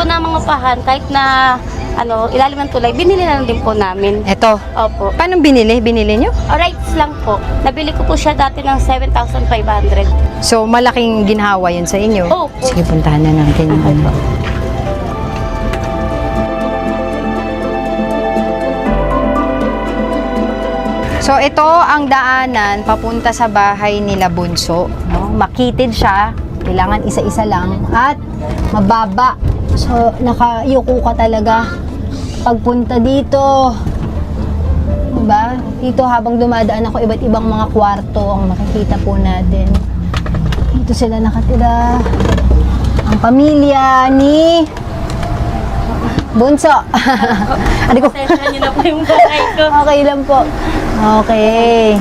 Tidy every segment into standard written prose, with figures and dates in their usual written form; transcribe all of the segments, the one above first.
po na mga upahan, kahit na ilalim ng tulay, binili na lang din po namin. Ito. Opo. Paano binili? Binili nyo? Rights lang po. Nabili ko po siya dati ng 7,500. So, malaking ginhawa yun sa inyo? Opo. Sige, puntahan na natin. So, ito ang daanan papunta sa bahay nila Bunso. No? Makitid siya. Kailangan isa-isa lang. At mababa. So, nakayuko ka talaga. Pagpunta dito, diba? Dito habang dumadaan ako, iba't ibang mga kwarto ang makikita po natin. Dito sila nakatira. Ang pamilya ni Bunso. Pasensya niyo na po yung bahay ko. Okay lang po. Okay.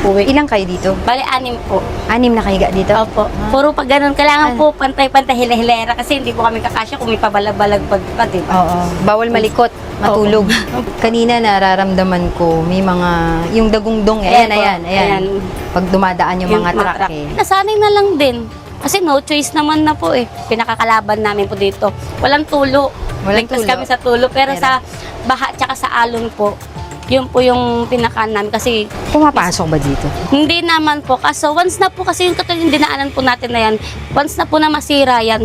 Ilang kayo dito? Bali, 6 po. 6 na kahiga dito? Opo. Puro pag ganun, kailangan po pantay-pantay, hila-hilera kasi hindi po kami kakasya kung may pabalag-balag pa, diba? Oo. Bawal malikot, matulog. Kanina nararamdaman ko, may mga, yung dagungdong, ayan. Pag dumadaan yung mga truck eh. Nasanay na lang din. Kasi no choice naman na po eh. Pinakakalaban namin po dito. Walang tulo. Walang Ligtas tulo. kami sa tulo. Pero sa baha tsaka sa alon po, yun po yung pinakaan namin kasi Pumapasok ba dito? hindi naman po. Kaso once na po kasi yung katulad yung dinaanan po natin na yan, once na po na masira yan,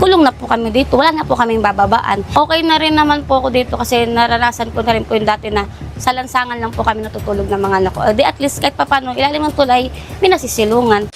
kulong na po kami dito. Wala na po kaming bababaan. Okay na rin naman po ako dito kasi naranasan ko na rin po yung dati na sa lansangan lang po kami natutulog ng mga anak ko. Di at least kahit papano, ilalim ng tulay, may nasisilungan.